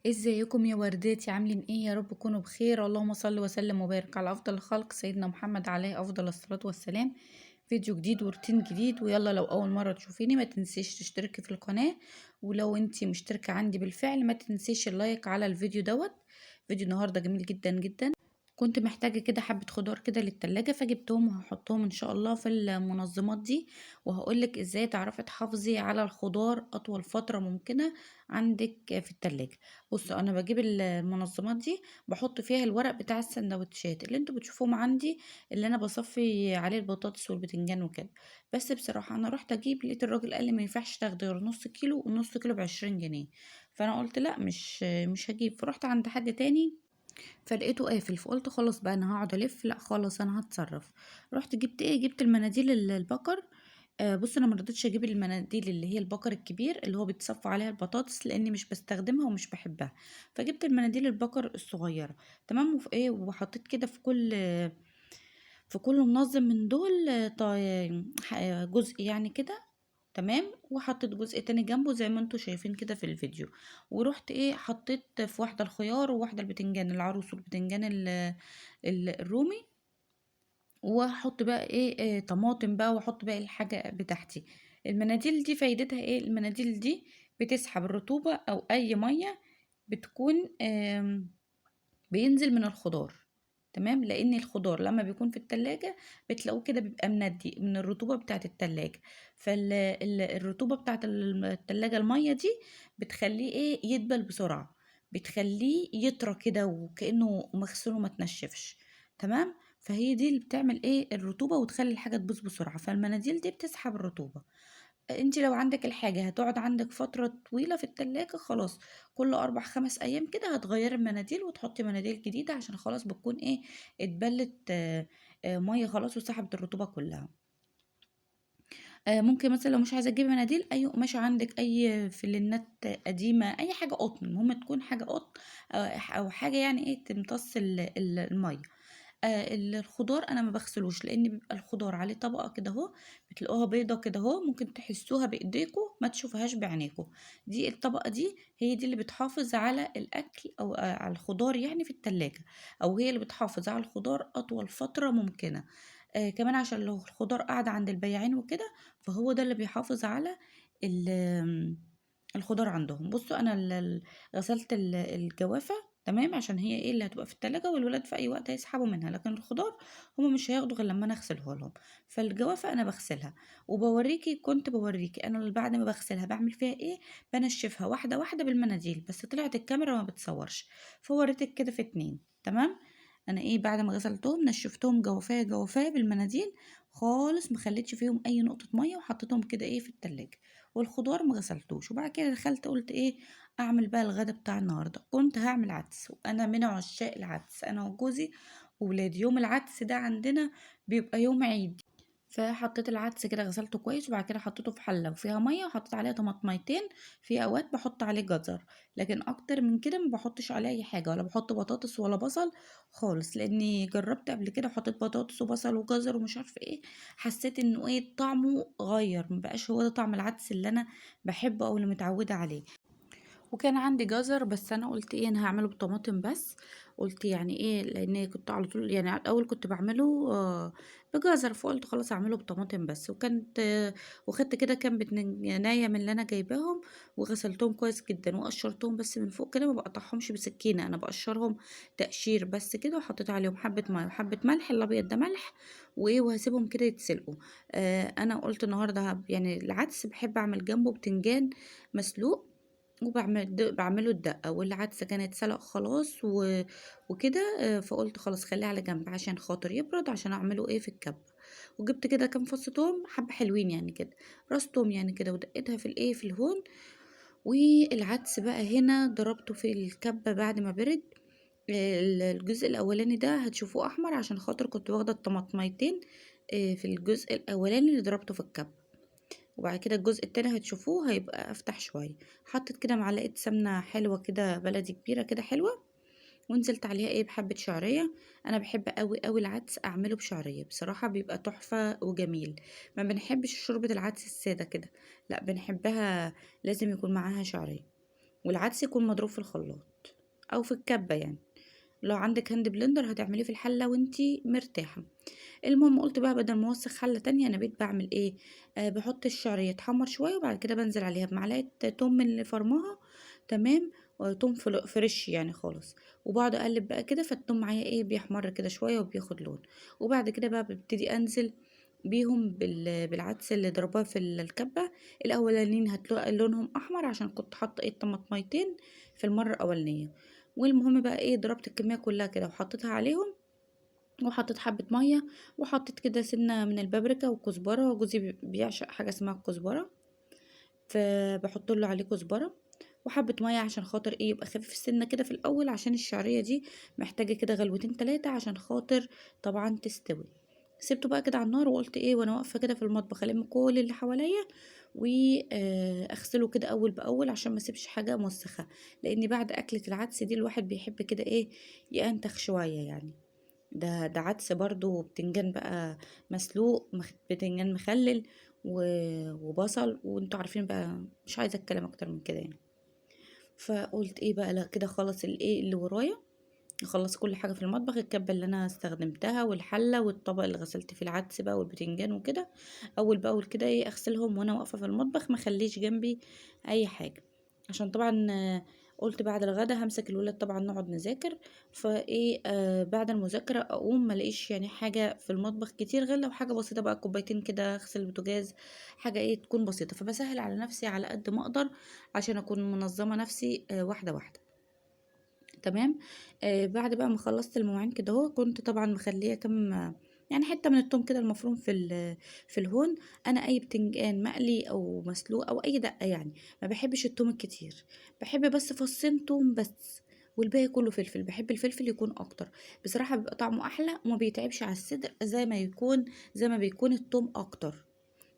ازيكم يا ورداتي؟ عاملين ايه؟ يا رب تكونوا بخير. اللهم صل وسلم وبارك على افضل الخلق سيدنا محمد عليه افضل الصلاة والسلام. فيديو جديد وروتين جديد. ويلا لو اول مرة تشوفيني ما تنسيش تشتركي في القناة، ولو انتي مشتركة عندي بالفعل ما تنسيش اللايك على الفيديو دوت. فيديو النهاردة جميل جدا جدا. كنت محتاجة كده حبة خضار كده للتلاجة فجبتهم وهحطهم ان شاء الله في المنظمات دي، وهقولك ازاي تعرفي تحافظي على الخضار اطول فترة ممكنة عندك في التلاجة. بصوا انا بجيب المنظمات دي بحط فيها الورق بتاع السندوتشات اللي انتوا بتشوفوهم عندي، اللي انا بصفي عليه البطاطس والبتنجان وكده. بس بصراحة انا رحت اجيب لقيت الراجل قال لي ما ينفعش تاخدي غير نص كيلو، والنص كيلو ب20 جنيه. فانا قلت لا مش هجيب، فرحت عند حد تاني فلقيته قافل، فقلت خلاص بقى انا هقعد الف، لا خلاص انا هتصرف. رحت جبت ايه، جبت المناديل البكر. بص انا ما رضيتش اجيب المناديل اللي هي البكر الكبير اللي هو بيتصفى عليها البطاطس لاني مش بستخدمها ومش بحبها. فجبت المناديل البكر الصغيره. تمام. وفي ايه، وحطيت كده في كل منظم من دول جزء يعني كده. تمام. وحطيت جزء تاني جنبه زي ما انتوا شايفين كده في الفيديو. ورحت ايه، حطيت في واحده الخيار وواحده البتنجان العروس والبتنجان الرومي. واحط بقى ايه طماطم بقى، واحط بقى الحاجه بتاعتي. المناديل دي فايدتها ايه؟ المناديل دي بتسحب الرطوبه او اي ميه بتكون بينزل من الخضار. تمام. لان الخضار لما بيكون في التلاجة بتلاقوه كده بيبقى مندي من الرطوبة بتاعة التلاجة. فالرطوبة بتاعة التلاجة المية دي بتخليه ايه، يدبل بسرعة، بتخليه يطرى كده وكأنه مغسول وما تنشفش. تمام. فهي دي اللي بتعمل ايه الرطوبة وتخلي الحاجة تبوظ بسرعة، فالمناديل دي بتسحب الرطوبة. انت لو عندك الحاجة هتقعد عندك فترة طويلة في التلاجة، خلاص كل 4 5 ايام كده هتغيري المناديل وتحطي مناديل جديدة، عشان خلاص بتكون ايه، اتبلت مية خلاص وسحبت الرطوبة كلها. ممكن مثلا لو مش عايزة تجيبي مناديل، اي قماشة عندك، اي فلينات قديمة، اي حاجة قطن، المهم تكون حاجة قطن او حاجة يعني ايه تمتص المية. الخضار انا ما بغسلوش لان بيبقى الخضار عليه طبقه كده اهو، بتلاقوها بيضه كده اهو، ممكن تحسوها بايديكم ما تشوفوهاش بعينيكم. دي الطبقه دي هي دي اللي بتحافظ على الاكل او على الخضار يعني في التلاجة، او هي اللي بتحافظ على الخضار اطول فتره ممكنه. كمان عشان لو الخضار قاعد عند البياعين وكده، فهو ده اللي بيحافظ على الخضار عندهم. بصوا انا غسلت الجوافه. تمام. عشان هي ايه اللي هتبقى في التلاجة والولاد في اي وقت هيسحبوا منها، لكن الخضار هما مش هياخدوا غير لما انا اغسله لهم. فالجوافة انا بغسلها وبوريكي، كنت بوريكي انا اللي بعد ما بغسلها بعمل فيها ايه. بنشفها واحدة واحدة بالمناديل، بس طلعت الكاميرا ما بتصورش فوريتك كده في 2. تمام. انا ايه، بعد ما غسلتهم نشفتهم جوافية جوافية بالمناديل خالص، مخليتش فيهم اي نقطة مية، وحطيتهم كده ايه في التلاجة. والخضار ما غسلتوش. وبعد كده دخلت قلت ايه، اعمل بقى الغدا بتاع النهارده. كنت هعمل عدس، وانا من عشاق العدس انا وجوزي وولادي. يوم العدس ده عندنا بيبقى يوم عيد. فحطيت العدس كده غسلته كويس، وبعد كده حطيته في حله وفيها ميه، وحطيت عليها طماطميتين. في اوقات بحط عليه جزر، لكن اكتر من كده ما بحطش عليه اي حاجه، ولا بحط بطاطس ولا بصل خالص، لاني جربت قبل كده وحطيت بطاطس وبصل وجزر ومش عارفه ايه. حسيت انه ايه، طعمه غير، مبقاش هو ده طعم العدس اللي انا بحبه او اللي متعوده عليه. وكان عندي جزر، بس انا قلت ايه، انا هعمله بطماطم بس. قلت يعني ايه، لان كنت على طول يعني على الاول كنت بعمله بجزر، فقلت خلاص اعمله بطماطم بس. وكانت وخدت كده كام بتنجانية من اللي انا جايباهم، وغسلتهم كويس جدا وقشرتهم بس من فوق كده، ما بقطعهمش بسكينة، انا بقشرهم تقشير بس كده، وحطيت عليهم حبة ميه وحبة ملح، الابيض ده ملح. وايه، وهسيبهم كده يتسلقوا. انا قلت النهارده يعني العدس بحب اعمل جنبه بتنجان مسلوق، بعمله الدقة، والعدس كان اتسلق خلاص وكده. فقلت خلاص خليه على جنب عشان خاطر يبرد، عشان اعمله ايه في الكب. وجبت كده كام فص توم، حبة حلوين يعني كده، راس توم يعني كده، ودقيتها في الايه في الهون. والعدس بقى هنا ضربته في الكبة بعد ما برد. الجزء الاولاني ده هتشوفوه احمر عشان خاطر كنت واخده الطماطميتين في الجزء الاولاني اللي ضربته في الكب. وبعد كده الجزء التاني هتشوفوه هيبقى افتح شوية. حطيت كده معلقة سمنة حلوة كده بلدي كبيرة كده حلوة، ونزلت عليها ايه بحبة شعرية. انا بحب قوي قوي العدس اعمله بشعرية، بصراحة بيبقى تحفة وجميل. ما بنحبش شوربة العدس السادة كده، لا بنحبها لازم يكون معاها شعرية. والعدس يكون مضروب في الخلاط او في الكبة يعني. لو عندك هاند بلندر هتعمليه في الحلة وانتي مرتاحة. المهم قلت بقى بدل ما اوسخ حلة تانية انا بقيت بعمل ايه، بحط الشعرية يتحمر شوية وبعد كده بنزل عليها بمعلقة توم من اللي فرماها. تمام. توم فريش يعني خالص. وبقعد اقلب بقى كده، فالتوم معايا ايه بيحمر كده شوية وبياخد لون. وبعد كده بقى ببتدي انزل بيهم بالعدس اللي ضرباه في الكبة. الاولانيين هتلاقي لونهم احمر عشان كنت حاطة ايه طماطميتين في المرة الاولانية. والمهم بقى ايه ضربت الكمية كلها كده وحطيتها عليهم، وحطيت حبة مية، وحطيت كده سنة من البابريكا وكزبرة، وجوزي بيعشق حاجة اسمها الكزبرة، فبحط له عليه كزبرة وحبة مية عشان خاطر ايه يبقى خفيف السنة كده في الأول، عشان الشعرية دي محتاجة كده غلوتين تلاتة عشان خاطر طبعا تستوي. سبته بقى كده على النار، وقلت ايه وانا واقفة كده في المطبخ الم كل اللي حواليا واغسله كده اول باول عشان ما اسيبش حاجة موسخة، لان بعد اكلة العدس دي الواحد بيحب كده ايه ينتخ شوية يعني. ده عدس برضو وبتنجان بقى مسلوق، بتنجان مخلل وبصل، وانتوا عارفين بقى مش عايزه اتكلم اكتر من كده يعني. فقلت ايه بقى لا كده خلص الايه اللي ورايا، اخلص كل حاجه في المطبخ، الكبه اللي انا استخدمتها والحله والطبق اللي غسلت فيه العدس بقى والبتنجان وكده، اول باول كده ايه اغسلهم وانا واقفه في المطبخ، ما خليش جنبي اي حاجه. عشان طبعا قلت بعد الغدا همسك الولاد طبعا نقعد نذاكر، فايه بعد المذاكره اقوم ما الاقيش يعني حاجه في المطبخ كتير، غير لو حاجه بسيطه بقى كوبايتين كده اغسل البوتاجاز، حاجه ايه تكون بسيطه، فبسهل على نفسي على قد ما اقدر عشان اكون منظمه نفسي واحده واحده. تمام. بعد بقى ما خلصت المواعين كده اهو، كنت طبعا مخليه كم يعني حته من التوم كده المفروم في الهون. انا اي بتنجان مقلي او مسلوق او اي دقه يعني ما بحبش التوم الكتير، بحب بس فصين توم بس، والباقي كله فلفل، بحب الفلفل يكون اكتر بصراحه، بيبقى طعمه احلى وما بيتعبش على الصدر زي ما بيكون التوم اكتر.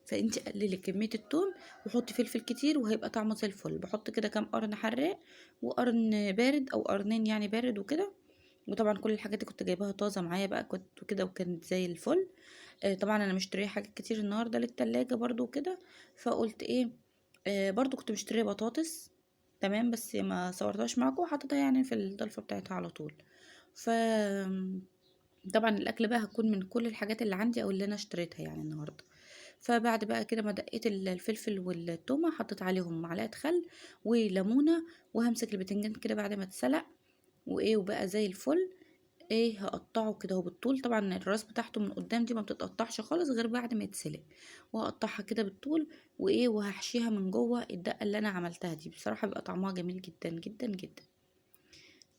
فانت قللي كميه التوم وحطي فلفل كتير وهيبقى طعمه زي الفل. بحط كده كام قرن حراق وقرن بارد او قرنين يعني بارد وكده. وطبعا كل الحاجات دي كنت جايباها طازه معايا بقى كنت كده وكانت زي الفل. طبعا انا مشتريه حاجات كتير النهارده للتلاجة برضو وكده، فقلت ايه برضو كنت مشتريه بطاطس. تمام بس ما صورتهاش معاكم وحطيتها يعني في الضلفه بتاعتها على طول. ف طبعا الاكل بقى هكون من كل الحاجات اللي عندي او اللي انا اشتريتها يعني النهارده. فبعد بقى كده ما دقيت الفلفل والتومه حطيت عليهم معلقه خل وليمونه، وهمسك البتنجان كده بعد ما اتسلق وايه وبقى زي الفل. ايه هقطعه كده وبالطول، طبعا الراس بتاعته من قدام دي ما بتتقطعش خالص غير بعد ما يتسلق، وهقطعها كده بالطول وايه وهحشيها من جوه الدقه اللي انا عملتها دي، بصراحه بيبقى طعمها جميل جدا جدا جدا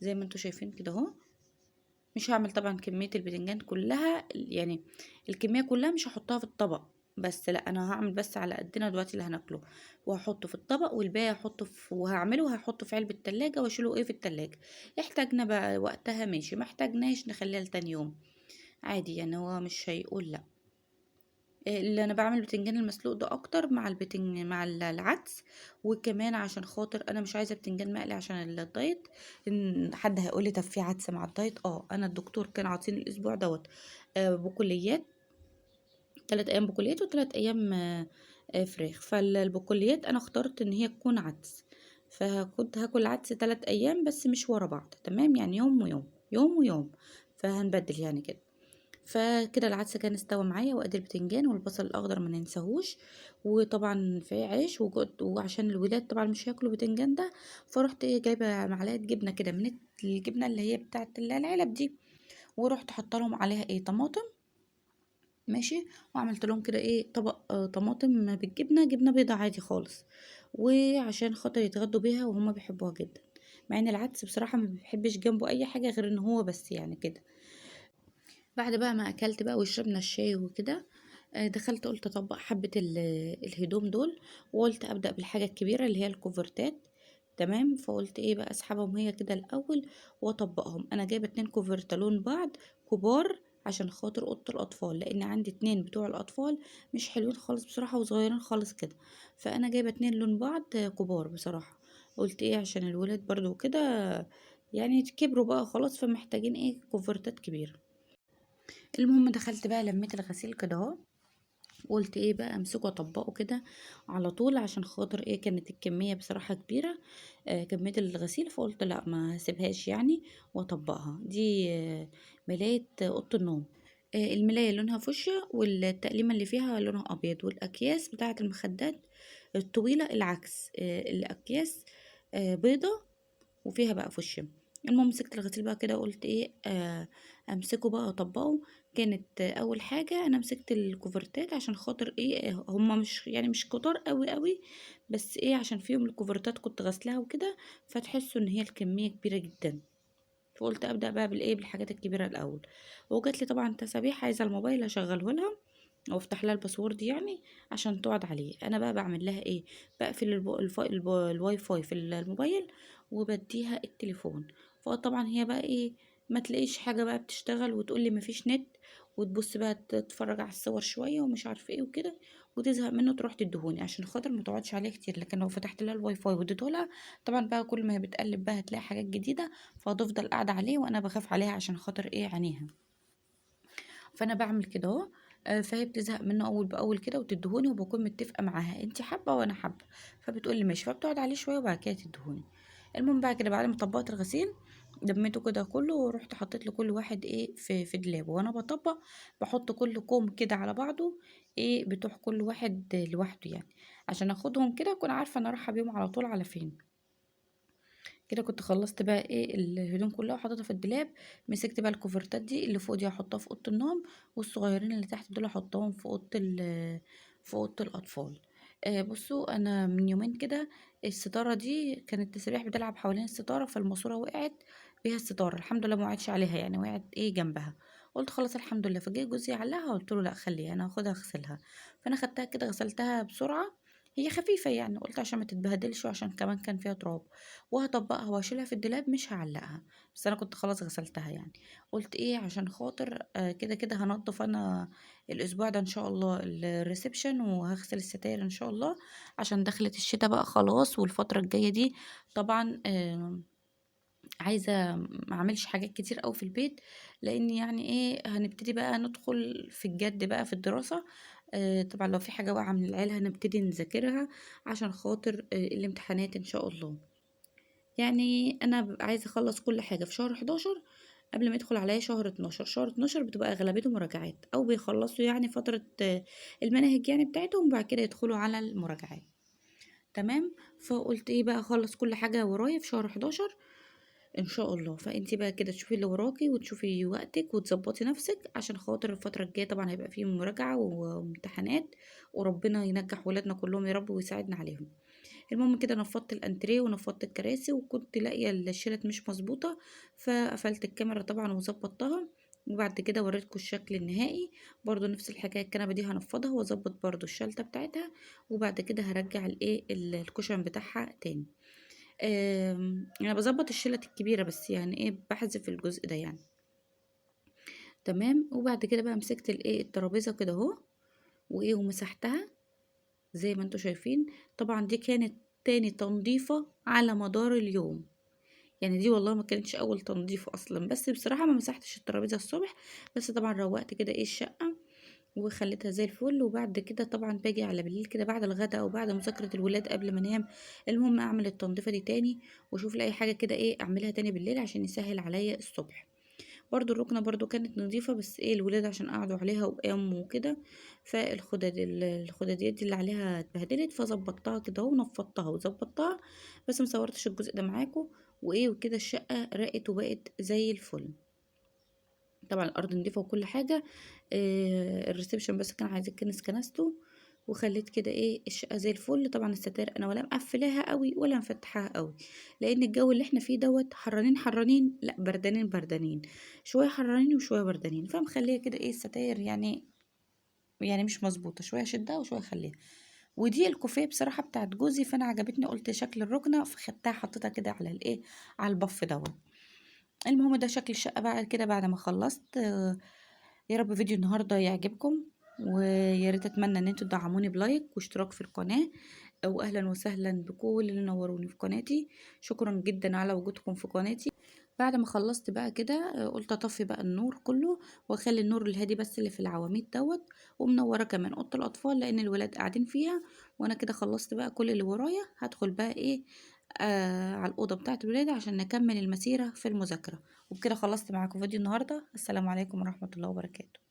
زي ما انتوا شايفين كده اهو. مش هعمل طبعا كمية البتنجان كلها يعني، الكمية كلها مش هحطها في الطبق، بس لا انا هعمل بس على قدنا دلوقتي اللي هناكله، وهحطه في الطبق والباقي هحطه في وهعمله هحطه في علبة تلاجة واشيله ايه في التلاجة. احتاجنا بقى وقتها ماشي، ما احتاجناش نخليها لتاني يوم عادي يعني، هو مش هيقول لا. اللي انا بعمل البتنجان المسلوق ده اكتر مع مع العدس، وكمان عشان خاطر انا مش عايزه بتنجان مقلي عشان الدايت. ان حد هيقول لي طب في عدس مع الدايت، انا الدكتور كان عاطيني الاسبوع دوت بقوليات، 3 ايام بقوليات و3 ايام فراخ. فالبقوليات انا اخترت ان هي تكون عدس، فكنت هاكل عدس 3 ايام بس مش ورا بعض، تمام يعني يوم ويوم يوم ويوم، فهنبدل يعني كده. فكده العدس كان استوى معايا، وادي البتنجان والبصل الاخضر ما ننساهوش، وطبعا في عيش وعشان الولاد طبعا مش هياكلوا بتنجان ده، فرحت ايه جايبه معلقه جبنه كده من الجبنه اللي هي بتاعت العلب دي، ورحت حاطه لهم عليها ايه طماطم. ماشي. وعملت لهم كده ايه طبق طماطم بالجبنه، جبنه بيضه عادي خالص، وعشان خاطر يتغدوا بيها وهما بيحبوها جدا، مع ان العدس بصراحه ما بيحبش جنبه اي حاجه غير ان هو بس يعني كده. بعد بقى ما اكلت بقى وشربنا الشاي وكده، دخلت قلت اطبق حبة الهدوم دول، وقلت ابدأ بالحاجة الكبيرة اللي هي الكوفرتات. تمام. فقلت ايه بقى اسحبهم هي كده الاول واطبقهم. انا جايبه 2 كوفرتالون بعض كبار عشان خاطر اوضه الاطفال، لان عندي 2 بتوع الاطفال مش حلوين خالص بصراحه وصغيرين خالص كده، فانا جايبه 2 لون بعض كبار بصراحه. قلت ايه عشان الولاد برضو كده يعني كبروا بقى خلاص، فمحتاجين ايه كوفرتات كبيره. المهم دخلت بقى لميت الغسيل كده اهو، قلت ايه بقى امسكه اطبقه كده على طول، عشان خاطر ايه كانت الكميه بصراحه كبيره، كميه الغسيل، فقلت لا ما هسيبهاش يعني واطبقها. دي ملايه اوضه النوم. الملايه لونها فوشيا، والتقليمه اللي فيها لونها ابيض، والاكياس بتاعه المخدات الطويله العكس، الاكياس بيضه وفيها بقى فوشيا. المهم مسكت الغسيل بقى كده وقلت ايه امسكه بقى اطبقه. كانت اول حاجه انا مسكت الكوفرتات، عشان خاطر ايه هما مش يعني مش كتار قوي قوي، بس ايه عشان فيهم الكوفرتات كنت غسلها وكده، فتحسوا ان هي الكميه كبيره جدا. فقلت ابدا بقى بالايه بالحاجات الكبيره الاول. وجات لي طبعا تسابيح عايزه الموبايل اشغله لها او افتح لها الباسورد يعني عشان تقعد عليه. انا بقى بعمل لها ايه، بقفل الواي فاي في الموبايل وبديها التليفون. فطبعا هي بقى ايه ما تلاقيش حاجه بقى بتشتغل وتقول لي مفيش نت، وتبص بقى تتفرج على الصور شويه ومش عارفه ايه وكده، وتزهق منه تروح تدهوني عشان خاطر ما تقعدش عليه كتير. لكن لو فتحت لها الواي فاي واديته لها، طبعا بقى كل ما هي بتقلب بقى هتلاقي حاجات جديده، فهتفضل قاعده عليه وانا بخاف عليها عشان خاطر ايه عينيها. فانا بعمل كده اهو. فهي بتزهق منه اول باول كده وتدهوني، وبكون متفقه معاها انت حابه وانا حابه، فبتقول لي ماشي، فبتقعد عليه شويه وبعد كده تدهوني. المهم بقى كده بعد ما طبقت الغسيل لميته كده كله، ورحت حطيت لكل واحد ايه في دولابه. وانا بطبق بحط كل كوم كده على بعضه، ايه بتوع كل واحد لوحده يعني، عشان اخدهم كده اكون عارفه انا رايحه بيهم على طول على فين. كده كنت خلصت بقى ايه الهدوم كلها وحطيتها في الدولاب. مسكت بقى الكوفرتات دي اللي فوق دي هحطها في اوضه النوم، والصغيرين اللي تحت دول هحطهم في اوضه الاطفال. بصوا انا من يومين كده الستاره دي كانت تسريح بتلعب حوالين الستاره، فالماسوره وقعت بيها الستاره، الحمد لله ما وقعتش عليها يعني، وقعت ايه جنبها. قلت خلاص الحمد لله. فجه جوزي علقها قلت له لا خليها انا هاخدها اغسلها. فانا خدتها كده غسلتها بسرعه، هي خفيفه يعني، قلت عشان ما تتبهدلش وعشان كمان كان فيها تراب. وهطبقها واشيلها في الدولاب مش هعلقها، بس انا كنت خلاص غسلتها يعني. قلت ايه عشان خاطر كده كده هنضف انا الاسبوع ده ان شاء الله الريسبشن، وهغسل الستاير ان شاء الله عشان دخلت الشتاء بقى خلاص، والفترة الجاية دي طبعا عايزة ما اعملش حاجات كتير قوي في البيت، لان يعني ايه هنبتدي بقى ندخل في الجد بقى في الدراسة. طبعا لو في حاجة واقعة من العيلة هنبتدي نذاكرها عشان خاطر الامتحانات ان شاء الله. يعني انا ببقى عايزه اخلص كل حاجه في شهر 11 قبل ما يدخل عليا شهر 12. شهر 12 بتبقى اغلبيته مراجعات او بيخلصوا يعني فتره المناهج يعني بتاعتهم، وبعد كده يدخلوا على المراجعات. تمام. فقلت ايه بقى اخلص كل حاجه ورايا في شهر 11 ان شاء الله. فانتي بقى كده تشوفي اللي وراكي وتشوفي وقتك وتظبطي نفسك عشان خاطر الفتره الجايه طبعا هيبقى فيه مراجعه وامتحانات، وربنا ينجح ولادنا كلهم يا رب ويساعدنا عليهم. المهم كده نفضت الانتريه ونفضت الكراسي، وكنت لاقيه الشلت مش مظبوطه، فقفلت الكاميرا طبعا وظبطتها. وبعد كده وريتكم الشكل النهائي. برضو نفس الحكايه الكنبه دي هنفضها واظبط برضو الشلته بتاعتها، وبعد كده هرجع الايه الكوشن بتاعها تاني. انا بظبط الشلت الكبيره بس يعني ايه بحذف الجزء ده يعني. تمام. وبعد كده بقى مسكت الايه الترابيزه كده اهو، وايه ومسحتها زي ما انتوا شايفين. طبعا دي كانت تاني تنظيفة على مدار اليوم، يعني دي والله ما كانتش اول تنظيفة اصلا، بس بصراحة ما مسحتش الترابيزة الصبح، بس طبعا روقت كده ايه الشقة وخليتها زي الفل. وبعد كده طبعا باجي على بالليل كده بعد الغداء او بعد مذاكرة الولاد قبل ما انام، المهم اعمل التنظيفة دي تاني، واشوف لي اي حاجة كده ايه اعملها تاني بالليل عشان يسهل عليا الصبح. برضو الركنة برضو كانت نظيفة، بس ايه الولاد عشان قعدوا عليها وقاموا وكده، الخداديات دي اللي عليها اتبهدلت، فظبطتها كده ونفضتها وظبطتها، بس مصورتش الجزء ده معاكم. وايه وكده الشقة رقت وبقت زي الفل. طبعا الارض نضيفة وكل حاجة. الريسبشن بس كان عايز كنسته، وخليت كده ايه الشقه زي الفل. طبعا الستاير انا ولا مقفلاها قوي ولا مفتحاها قوي، لان الجو اللي احنا فيه دوت حرانين حرانين لا بردانين بردانين، شويه حرانين وشويه بردانين، فمخليه كده ايه الستاير يعني مش مظبوطه، شويه شدها وشويه خليها. ودي الكوفيه بصراحه بتاعت جوزي، فانا عجبتني قلت شكل الركنه فخدتها حطيتها كده على الايه على البف دوت. المهم ده شكل الشقه بقى كده بعد ما خلصت. يا رب فيديو النهارده يعجبكم، ويا ريت اتمنى ان انتوا تدعموني بلايك واشتراك في القناه. واهلا وسهلا بكل اللي نوروني في قناتي. شكرا جدا على وجودكم في قناتي. بعد ما خلّصت بقى كده قُلت أطفّي بقى النور كلّه وأخلّي النور الهادي بس اللي في العواميد دوّة، ومنوّرة كمان أوضة الأطفال لإن الولاد قاعدين فيها، وأنا كده خلّصت بقى كل اللي ورايا، هادخل بقى إيه، على الأوضة بتاعة الولاد عشان نكمّل المسيرة في المذاكرة، وبكده خلّصت معاكم فيديو النهارده، السلام عليكم ورحمة الله وبركاته.